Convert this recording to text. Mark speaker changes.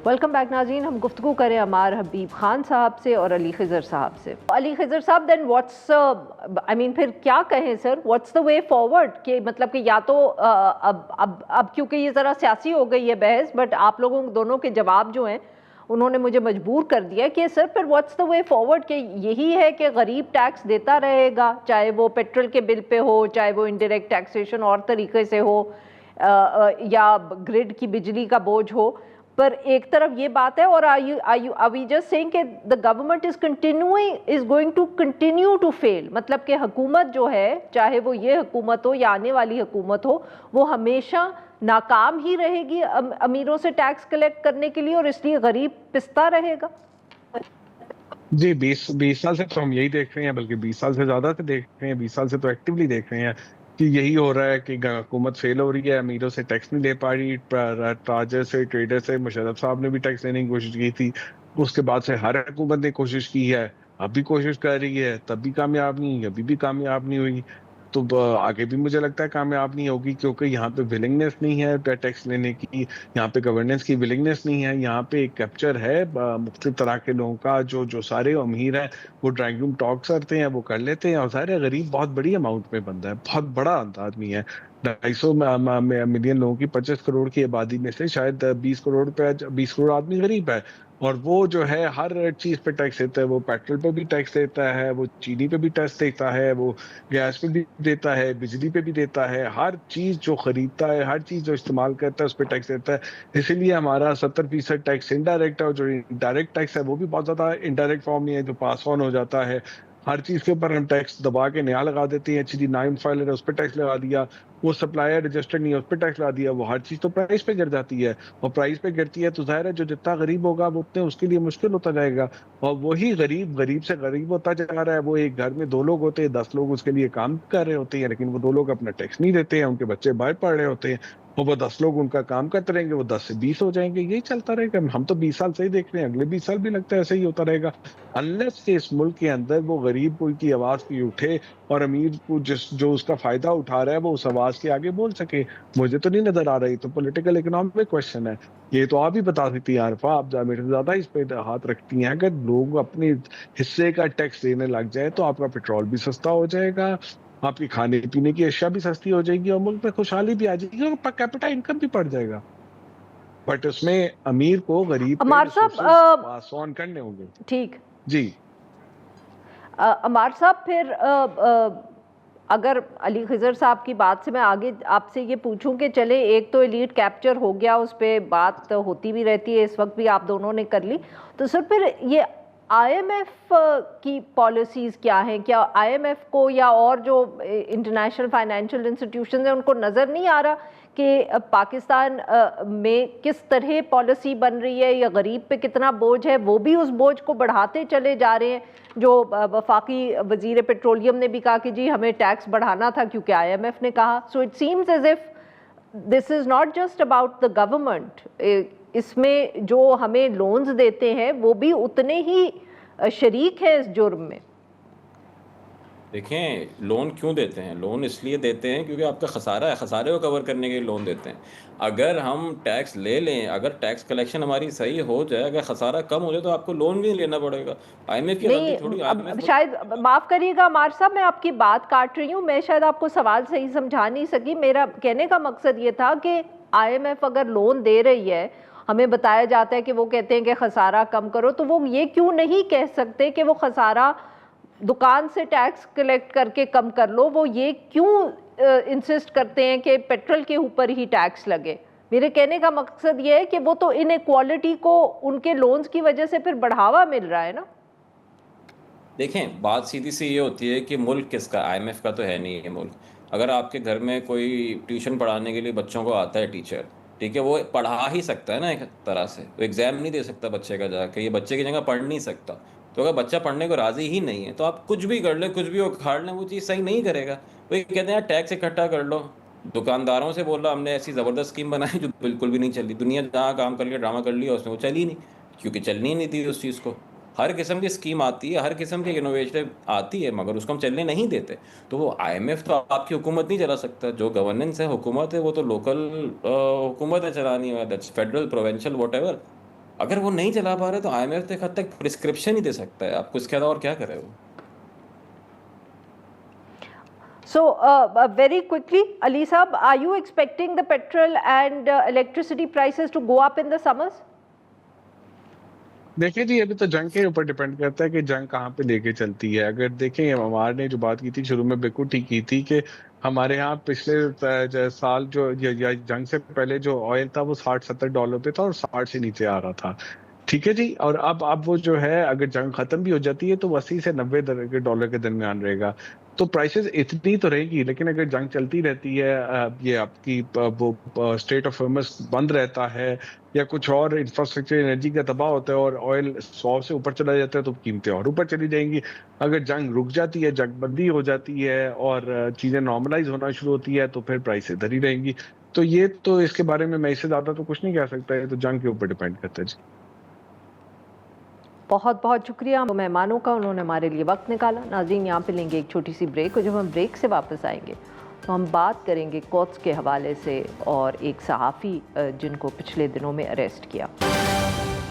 Speaker 1: Welcome back नाज़रीन। हम गुफ्तगू करें अमार हबीब खान साहब से और अली खिज़र साहब से। अली खिज़र साहब, देन व्हाट्स फिर क्या कहें sir, what's the way forward? कि मतलब कि या तो अब क्योंकि ये ज़रा सियासी हो गई है बहस, बट आप लोगों दोनों के जवाब जो हैं उन्होंने मुझे मजबूर कर दिया कि सर फिर व्हाट्स द वे फॉरवर्ड? कि यही है कि गरीब टैक्स देता रहेगा, चाहे वो पेट्रोल के बिल पे हो, चाहे वो इनडायरेक्ट टैक्सेशन और तरीके से हो, या ग्रिड की बिजली का बोझ हो। पर एक तरफ ये बात है, और आर वी जस्ट सेइंग कि the government is going to continue to fail? मतलब कि हुकूमत जो है, चाहे वो ये हुकूमत हो या आने वाली हुकूमत हो, वो हमेशा नाकाम ही रहेगी अमीरों से टैक्स कलेक्ट करने के लिए, और इसलिए गरीब पिसता रहेगा।
Speaker 2: जी, 20 साल से तो हम यही देख रहे हैं, बल्कि 20 साल से ज्यादा से देख रहे हैं। 20 साल से तो एक्टिवली देख रहे हैं कि यही हो रहा है कि हुकूमत फेल हो रही है, अमीरों से टैक्स नहीं ले पा रही। ताजर से, ट्रेडर से मुशर्रफ साहब ने भी टैक्स लेने की कोशिश की थी, उसके बाद से हर हुकूमत ने कोशिश की है, अब भी कोशिश कर रही है, तब भी कामयाब नहीं हुई, अभी भी कामयाब नहीं हुई। तो आगे भी मुझे लगता है कामयाब नहीं होगी, क्योंकि यहाँ पे विलिंगनेस नहीं है टैक्स लेने की, यहाँ पे गवर्नेंस की विलिंगनेस नहीं है। यहाँ पे एक कैप्चर है मुख्तलिफ तरह के लोगों का, जो जो सारे अमीर हैं वो ड्राइंग रूम टॉक्स करते हैं, वो कर लेते हैं, और सारे गरीब बहुत बड़ी अमाउंट में बंदा है, बहुत बड़ा आदमी है। 250 मिलियन लोगों की 25 करोड़ की आबादी में से शायद 20 करोड़ आदमी गरीब है। और वो जो है हर चीज पे टैक्स देता है, वो पेट्रोल पे भी टैक्स देता है, वो चीनी पे भी टैक्स देता है, वो गैस पे भी देता है, बिजली पे भी देता है, हर चीज जो खरीदता है, हर चीज जो इस्तेमाल करता है उस पर टैक्स देता है। इसीलिए हमारा 70% टैक्स इनडायरेक्ट है, और जो डायरेक्ट टैक्स है वो भी बहुत ज्यादा इनडायरेक्ट फॉर्म नहीं है, जो पास ऑन हो जाता है। हर चीज के ऊपर हम टैक्स दबा के नया लगा देते हैं। एचडी 9 फाइलर है, उस पर टैक्स लगा दिया, वो सप्लायर रजिस्टर्ड नहीं है, उस पर टैक्स लगा दिया। वो हर चीज तो प्राइस पे गिर जाती है, और प्राइस पे गिरती है तो जाहिर है जो जितना गरीब होगा वो उतने उसके लिए मुश्किल होता जाएगा। और वही गरीब गरीब से गरीब होता जा रहा है। वो एक घर में 2 लोग होते हैं, 10 लोग उसके लिए काम कर रहे होते हैं, लेकिन वो 2 लोग अपना टैक्स नहीं देते हैं, उनके बच्चे बाहर पढ़ रहे होते हैं, और वो 10 लोग उनका काम करते रहेंगे, वो 10 से 20 हो जाएंगे। यही चलता रहेगा। हम तो 20 साल से ही देख रहे हैं, अगले 20 साल भी लगता है ऐसे ही होता रहेगा, अनलेस के इस मुल्क के अंदर वो गरीब कोई की आवाज की उठे, और अमीर को जो उसका फायदा उठा रहा है वो उस आवाज के आगे बोल सके। मुझे तो नहीं नजर आ रही। तो पॉलिटिकल इकोनॉमिक क्वेश्चन है ये, तो आप ही बता सकती हैं आरिफा, आप मेरे से ज्यादा इस पे हाथ रखती हैं। अगर लोग अपने हिस्से का टैक्स देने लग जाए तो आपका पेट्रोल भी सस्ता हो जाएगा, आपकी खाने पीने की अशिया भी सस्ती हो जाएगी, और मुल्क में खुशहाली भी आ जाएगी, और पर कैपिटा इनकम भी बढ़ जाएगा। बट उसमें अमीर को गरीब पे
Speaker 1: अमार
Speaker 2: रिसोर्सेज
Speaker 1: साहब,
Speaker 2: पास ऑन करने होंगे।
Speaker 1: ठीक।
Speaker 2: जी
Speaker 1: अमार साहब, फिर अगर अली खिज़र साहब की बात से मैं आगे आपसे ये पूछूं कि चले, एक तो एलीट कैप्चर हो गया, उस पर बात होती भी रहती है, इस वक्त भी आप दोनों ने कर ली, तो सर फिर ये आईएमएफ की पॉलिसीज़ क्या हैं? क्या आईएमएफ को या और जो इंटरनेशनल फाइनेंशियल इंस्टीट्यूशन हैं उनको नज़र नहीं आ रहा कि पाकिस्तान में किस तरह पॉलिसी बन रही है, या गरीब पे कितना बोझ है? वो भी उस बोझ को बढ़ाते चले जा रहे हैं। जो वफाकी वजीर पेट्रोलियम ने भी कहा कि जी हमें टैक्स बढ़ाना था क्योंकि आईएमएफ ने कहा। So it seems as if this is not just about the government, इसमें जो हमें लोन्स देते हैं वो भी उतने ही शरीक है इस जुर्म में।
Speaker 3: देखें, लोन क्यों देते हैं? लोन इसलिए देते हैं क्योंकि आपका खसारा है, खसारे को कवर करने के लिए लोन देते हैं। अगर हम टैक्स ले लें, अगर टैक्स कलेक्शन हमारी सही हो जाए, अगर खसारा कम हो जाए तो आपको लोन भी नहीं लेना पड़ेगा। आईएमएफ की गलती थोड़ी,
Speaker 1: नहीं, शायद माफ़ करिएगा अमार साहब, मैं आपकी बात काट रही हूँ, मैं शायद आपको सवाल सही समझा नहीं सकी। मेरा कहने का मकसद ये था कि आईएमएफ अगर लोन दे रही है, हमें बताया जाता है कि वो कहते हैं कि खसारा कम करो, तो वो ये क्यों नहीं कह सकते कि वो खसारा दुकान से टैक्स कलेक्ट करके कम कर लो? वो ये क्यों इंसिस्ट करते हैं कि पेट्रोल के ऊपर ही टैक्स लगे? मेरे कहने का मकसद ये है कि वो तो इनइक्वालिटी को उनके लोन्स की वजह से फिर बढ़ावा मिल रहा है ना।
Speaker 3: देखें, बात सीधी सी ये होती है कि मुल्क किसका? आईएमएफ का तो है नहीं है मुल्क। अगर आपके घर में कोई ट्यूशन पढ़ाने के लिए बच्चों को आता है टीचर, ठीक है, वो पढ़ा ही सकता है ना एक तरह से, वो एग्जाम नहीं दे सकता बच्चे का जाके, ये बच्चे की जगह पढ़ नहीं सकता। तो अगर बच्चा पढ़ने को राजी ही नहीं है तो आप कुछ भी कर ले, कुछ भी उखाड़ लें, वो चीज़ सही नहीं करेगा। वो ये कहते हैं यार टैक्स इकट्ठा कर लो। दुकानदारों से बोला हमने ऐसी ज़बरदस्त स्कीम बनाई जो बिल्कुल भी नहीं चली। दुनिया जहाँ काम कर लिया, ड्रामा कर लिया, उसमें वो चली नहीं, क्योंकि चलनी ही नहीं थी उस चीज़ को। हर किस्म की स्कीम आती है, हर किस्म की इनोवेटिव आती है, मगर उसको हम चलने नहीं देते। तो वो आईएमएफ तो आपकी हुकूमत नहीं चला सकता। जो गवर्नेंस है, हुकूमत है, वो तो लोकल हुकूमत है चलानी है, दैट्स फेडरल, प्रोविंशियल, व्हाटएवर। अगर वो नहीं चला पा रहे तो IMF तो एक हद तक प्रिस्क्रिप्शन ही दे सकता है, आपको इसके अलावा और क्या करे वो।
Speaker 1: So, very quickly, Ali Saab, are you expecting the petrol and electricity prices to go up in the summers?
Speaker 2: देखिए जी, अभी तो जंग के ऊपर डिपेंड करता है कि जंग कहाँ पे लेके चलती है। अगर देखें, अमार ने जो बात की थी शुरू में बिल्कुल ठीक की थी कि हमारे यहाँ पिछले साल जो या जंग से पहले जो ऑयल था वो $60-70 पे था और 60 से नीचे आ रहा था। ठीक है जी। और अब वो जो है, अगर जंग खत्म भी हो जाती है तो वो 80 से $90 के दरमियान रहेगा। तो प्राइसेस इतनी तो रहेगी, लेकिन अगर जंग चलती रहती है, ये आपकी वो स्टेट ऑफ हॉर्मस बंद रहता है या कुछ और इंफ्रास्ट्रक्चर एनर्जी का तबाह होता है और ऑयल 100 से ऊपर चला जाता है तो कीमतें और ऊपर चली जाएंगी। अगर जंग रुक जाती है, जंग बंदी हो जाती है और चीजें नॉर्मलाइज होना शुरू होती है तो फिर प्राइस इधर ही रहेंगी। तो ये तो इसके बारे में मैं इससे ज्यादा तो कुछ नहीं कह सकता, है तो जंग के ऊपर डिपेंड करता है जी।
Speaker 1: बहुत बहुत शुक्रिया मेहमानों का, उन्होंने हमारे लिए वक्त निकाला। नाज़रीन, यहाँ पे लेंगे एक छोटी सी ब्रेक और जब हम ब्रेक से वापस आएंगे तो हम बात करेंगे कोट्स के हवाले से और एक सहाफ़ी जिनको पिछले दिनों में अरेस्ट किया।